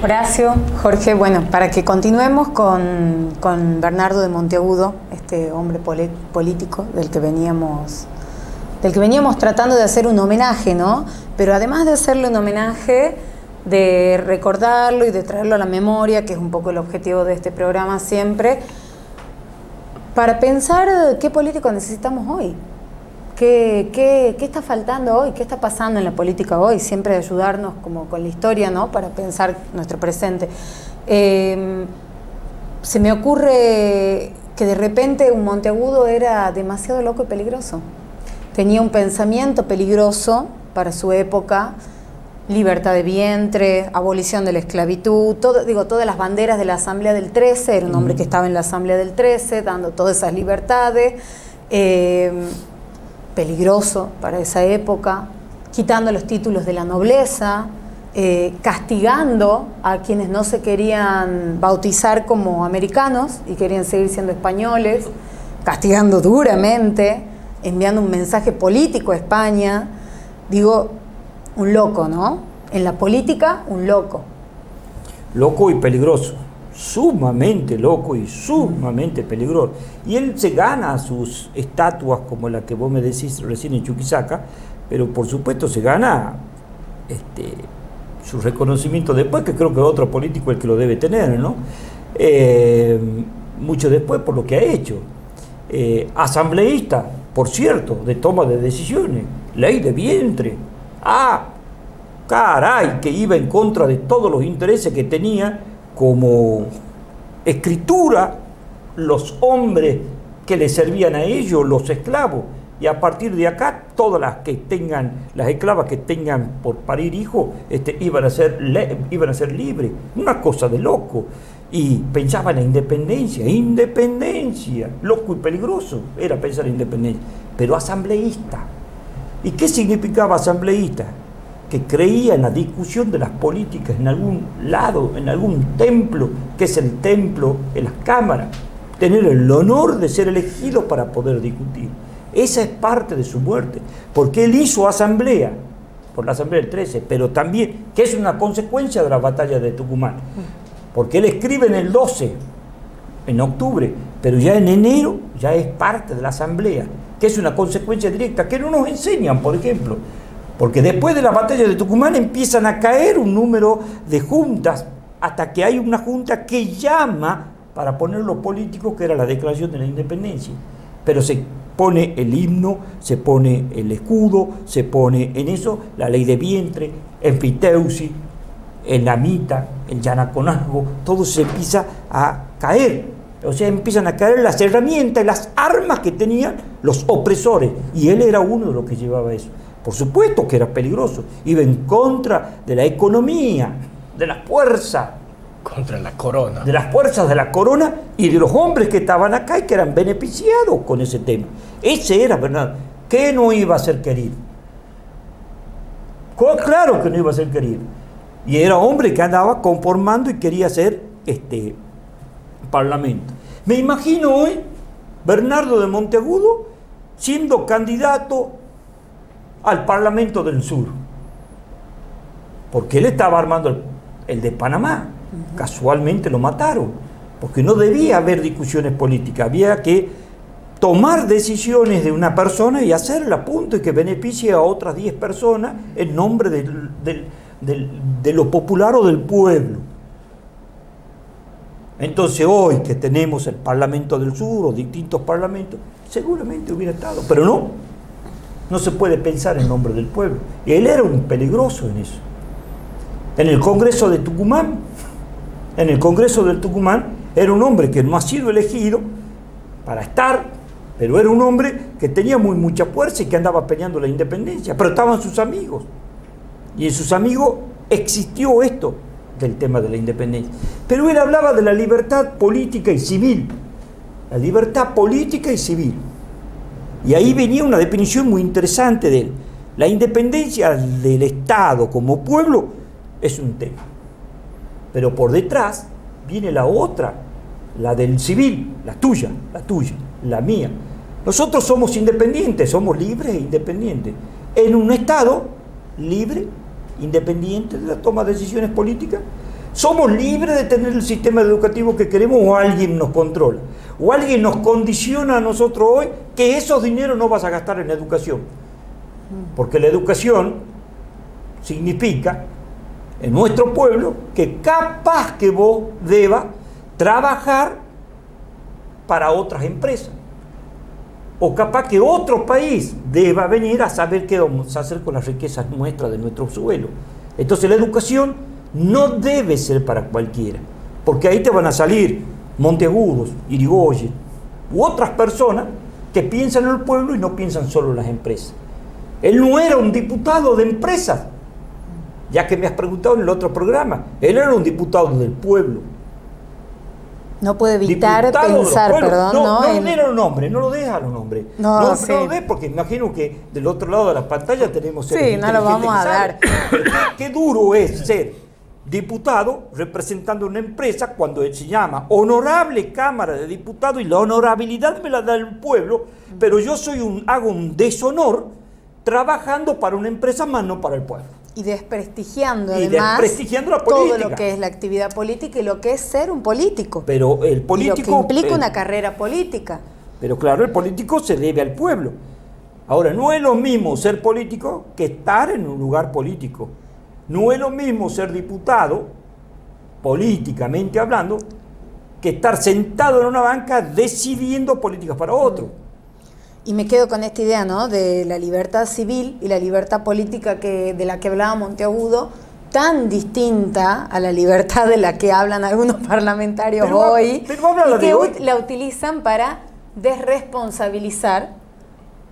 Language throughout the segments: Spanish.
Horacio, Jorge, bueno, para que continuemos con Bernardo de Monteagudo, este hombre político del que veníamos tratando de hacer un homenaje, ¿no? Pero además de hacerle un homenaje, de recordarlo y de traerlo a la memoria, que es un poco el objetivo de este programa siempre, para pensar qué político necesitamos hoy. ¿Qué está faltando hoy? ¿Qué está pasando en la política hoy? Siempre ayudarnos como con la historia, ¿no? Para pensar nuestro presente. Se me ocurre que de repente un Monteagudo era demasiado loco y peligroso. Tenía un pensamiento peligroso para su época, libertad de vientre, abolición de la esclavitud, todas las banderas de la Asamblea del 13, era un hombre que estaba en la Asamblea del 13, dando todas esas libertades. Peligroso para esa época, quitando los títulos de la nobleza, castigando a quienes no se querían bautizar como americanos y querían seguir siendo españoles, castigando duramente, enviando un mensaje político a España. Digo, un loco, ¿no? En la política, un loco. Loco y peligroso. Sumamente loco y sumamente peligroso. Y él se gana sus estatuas como la que vos me decís recién en Chuquisaca, pero por supuesto se gana su reconocimiento después, que creo que otro político es el que lo debe tener, ¿no? Mucho después por lo que ha hecho. Asambleísta, por cierto, de toma de decisiones, ley de vientre. Caray, que iba en contra de todos los intereses que tenía como escritura los hombres que le servían a ellos, los esclavos, y a partir de acá todas las esclavas que tengan por parir hijos iban a ser libres. Una cosa de loco. Y pensaba en la independencia, loco y peligroso era pensar en independencia, pero asambleísta. ¿Y qué significaba asambleísta? Que creía en la discusión de las políticas en algún lado, en algún templo, que es el templo en las cámaras, tener el honor de ser elegido para poder discutir. Esa es parte de su muerte, porque él hizo asamblea, por la asamblea del 13, pero también, que es una consecuencia de la batalla de Tucumán, porque él escribe en el 12, en octubre, pero ya en enero ya es parte de la asamblea, que es una consecuencia directa, que no nos enseñan, por ejemplo. Porque después de la batalla de Tucumán empiezan a caer un número de juntas, hasta que hay una junta que llama para poner lo político, que era la declaración de la independencia. Pero se pone el himno, se pone el escudo, se pone en eso la ley de vientre, enfiteusi, el namita, el yanaconazgo, todo se empieza a caer. O sea, empiezan a caer las herramientas y las armas que tenían los opresores. Y él era uno de los que llevaba eso. Por supuesto que era peligroso, iba en contra de la economía, de las fuerzas. Contra la corona. De las fuerzas de la corona y de los hombres que estaban acá y que eran beneficiados con ese tema. Ese era Bernardo. ¿Qué no iba a ser querido? Claro que no iba a ser querido. Y era hombre que andaba conformando y quería hacer parlamento. Me imagino hoy Bernardo de Monteagudo siendo candidato al Parlamento del Sur, porque él estaba armando el de Panamá. Casualmente lo mataron, porque no debía haber discusiones políticas, había que tomar decisiones de una persona y hacerla, punto, y que beneficie a otras 10 personas en nombre de lo popular o del pueblo. Entonces hoy que tenemos el Parlamento del Sur o distintos parlamentos, seguramente hubiera estado, pero no se puede pensar en nombre del pueblo. Y él era un peligroso en eso. En el Congreso de Tucumán, era un hombre que no ha sido elegido para estar, pero era un hombre que tenía mucha fuerza y que andaba peleando la independencia, pero estaban sus amigos. Y en sus amigos existió esto del tema de la independencia. Pero él hablaba de la libertad política y civil. La libertad política y civil. Y ahí venía una definición muy interesante de él. La independencia del Estado como pueblo es un tema. Pero por detrás viene la otra, la del civil, la tuya, la mía. Nosotros somos independientes, somos libres e independientes. En un Estado libre, independiente de la toma de decisiones políticas, ¿Somos libres de tener el sistema educativo que queremos o alguien nos controla? ¿O alguien nos condiciona a nosotros hoy que esos dineros no vas a gastar en educación? Porque la educación significa, en nuestro pueblo, que capaz que vos debas trabajar para otras empresas. O capaz que otro país deba venir a saber qué vamos a hacer con las riquezas nuestras de nuestro suelo. Entonces la educación no debe ser para cualquiera, porque ahí te van a salir Monteagudos, Irigoyen u otras personas que piensan en el pueblo y no piensan solo en las empresas. Él no era un diputado de empresas, ya que me has preguntado en el otro programa. Él era un diputado del pueblo. No puede evitar Diputado pensar, perdón, no era un hombre, no lo dejes a los hombres. No sí. lo dejes, porque imagino que del otro lado de la pantalla tenemos seres sí, no lo vamos a dar. Qué duro es ser diputado representando una empresa cuando se llama Honorable Cámara de Diputados y la honorabilidad me la da el pueblo, pero yo hago un deshonor trabajando para una empresa más no para el pueblo. Y desprestigiando además la política. Todo lo que es la actividad política y lo que es ser un político. Pero el político... Y lo que implica una carrera política. Pero claro, el político se debe al pueblo. Ahora, no es lo mismo ser político que estar en un lugar político. No es lo mismo ser diputado, políticamente hablando, que estar sentado en una banca decidiendo políticas para otro. Y me quedo con esta idea, ¿no?, de la libertad civil y la libertad política de la que hablaba Monteagudo, tan distinta a la libertad de la que hablan algunos parlamentarios hoy, y que la utilizan para desresponsabilizar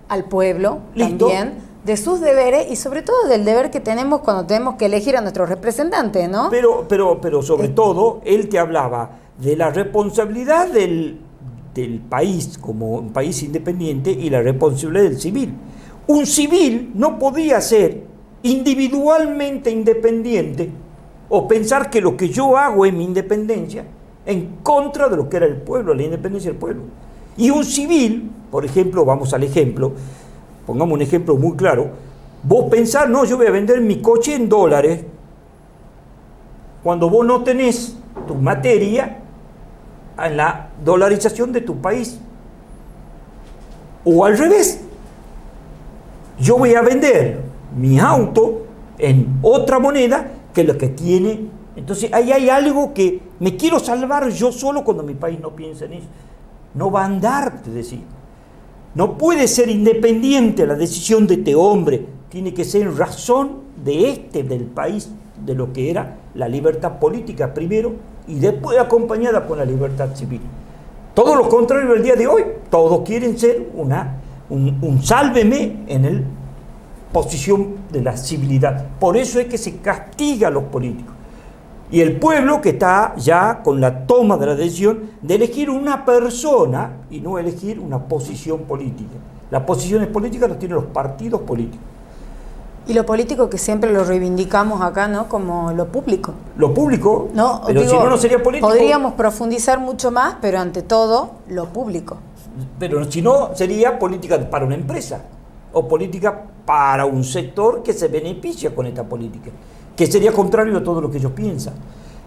al pueblo. ¿Listo? También de sus deberes y sobre todo del deber que tenemos cuando tenemos que elegir a nuestros representantes, ¿no? Pero sobre todo, él te hablaba de la responsabilidad del país como un país independiente y la responsabilidad del civil. Un civil no podía ser individualmente independiente o pensar que lo que yo hago es mi independencia en contra de lo que era el pueblo, la independencia del pueblo. Y un civil, por ejemplo, vamos al ejemplo, pongamos un ejemplo muy claro, vos pensás, no, yo voy a vender mi coche en dólares, cuando vos no tenés tu materia en la dolarización de tu país. O al revés, yo voy a vender mi auto en otra moneda que lo que tiene. Entonces ahí hay algo que me quiero salvar yo solo cuando mi país no piensa en eso. No va a andar, te decía. No puede ser independiente la decisión de este hombre. Tiene que ser en razón del país, de lo que era la libertad política primero y después acompañada con la libertad civil. Todo lo contrario del día de hoy. Todos quieren ser un sálveme en la posición de la civilidad. Por eso es que se castiga a los políticos. Y el pueblo que está ya con la toma de la decisión de elegir una persona y no elegir una posición política. Las posiciones políticas las tienen los partidos políticos. Y lo político que siempre lo reivindicamos acá, ¿no?, como lo público. Lo público, no, pero digo, si no, no sería político. Podríamos profundizar mucho más, pero ante todo, lo público. Pero si no, sería política para una empresa o política para un sector que se beneficia con esta política, que sería contrario a todo lo que ellos piensan.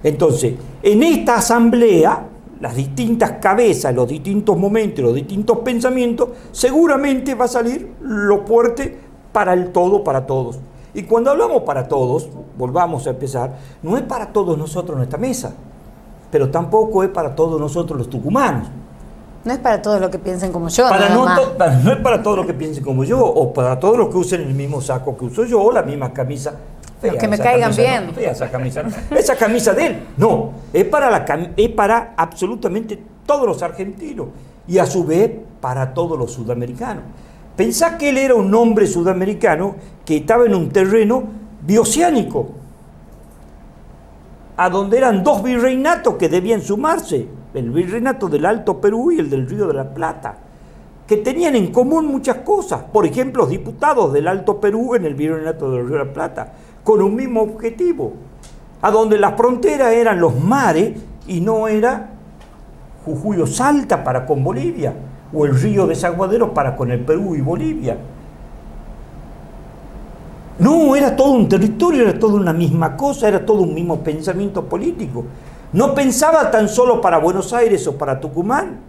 Entonces, en esta asamblea, las distintas cabezas, los distintos momentos, los distintos pensamientos, seguramente va a salir lo fuerte para el todo, para todos. Y cuando hablamos para todos, volvamos a empezar, no es para todos nosotros nuestra mesa, pero tampoco es para todos nosotros los tucumanos. No es para todos los que piensen como yo. No es para todos los que piensen como yo, o para todos los que usen el mismo saco que uso yo, o la misma camisa. Fea, los que me caigan camisa, bien. No, fea esa camisa, no. Esa camisa de él, no. Es para absolutamente todos los argentinos y a su vez para todos los sudamericanos. Pensá que él era un hombre sudamericano que estaba en un terreno bioceánico, a donde eran dos virreinatos que debían sumarse, el virreinato del Alto Perú y el del Río de la Plata, que tenían en común muchas cosas. Por ejemplo, los diputados del Alto Perú en el virreinato del Río de la Plata, con un mismo objetivo, a donde las fronteras eran los mares y no era Jujuy o Salta para con Bolivia, o el río Desaguadero para con el Perú y Bolivia. No, era todo un territorio, era toda una misma cosa, era todo un mismo pensamiento político. No pensaba tan solo para Buenos Aires o para Tucumán,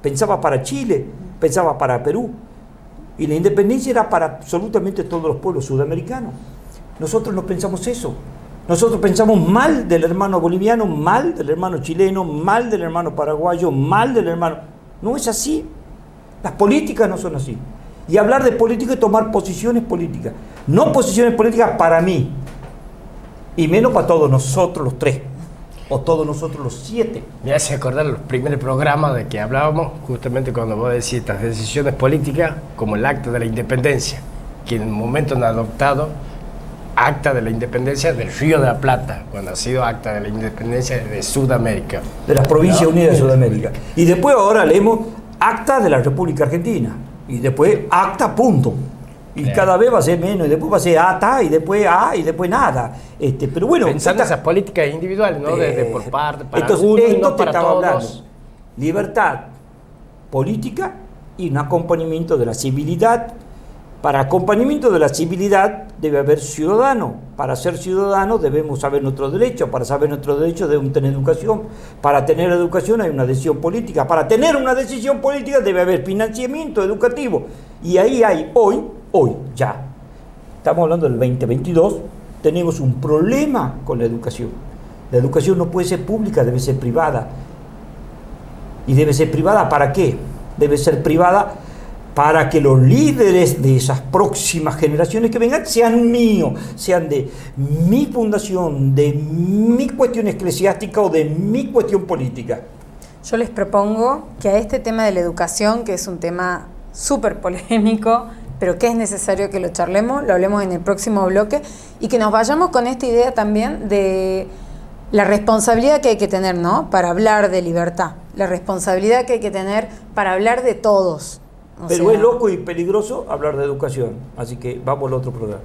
pensaba para Chile, pensaba para Perú. Y la independencia era para absolutamente todos los pueblos sudamericanos. Nosotros no pensamos eso. Nosotros pensamos mal del hermano boliviano, mal del hermano chileno, mal del hermano paraguayo, mal del hermano... No es así. Las políticas no son así. Y hablar de política es tomar posiciones políticas. No posiciones políticas para mí. Y menos para todos nosotros los 3. O todos nosotros los 7. Me hace acordar los primeros programas de que hablábamos, justamente cuando vos decís estas decisiones políticas, como el acta de la independencia, que en un momento han adoptado acta de la independencia del Río de la Plata, cuando ha sido acta de la independencia de Sudamérica. De las Provincias Unidas de Sudamérica. Y después ahora leemos acta de la República Argentina. Y después acta punto. Y cada vez va a ser menos, y después va a ser ata, y después a, y después nada. Pero bueno, pensando esas políticas individuales, ¿no? Desde por parte, para entonces, algunos, esto no te para estaba todos. hablando. Libertad política y un acompañamiento de la civilidad. Para acompañamiento de la civilidad debe haber ciudadano. Para ser ciudadano debemos saber nuestros derechos. Para saber nuestros derechos debemos tener educación. Para tener educación hay una decisión política. Para tener una decisión política debe haber financiamiento educativo. Y ahí hay hoy ya, estamos hablando del 2022, tenemos un problema con la educación. La educación no puede ser pública, debe ser privada. ¿Y debe ser privada para qué? Debe ser privada para que los líderes de esas próximas generaciones que vengan sean míos, sean de mi fundación, de mi cuestión eclesiástica o de mi cuestión política. Yo les propongo que a este tema de la educación, que es un tema súper polémico, pero que es necesario que lo charlemos, lo hablemos en el próximo bloque, y que nos vayamos con esta idea también de la responsabilidad que hay que tener, ¿no?, para hablar de libertad, la responsabilidad que hay que tener para hablar de todos. Pero es loco y peligroso hablar de educación, así que vamos al otro programa.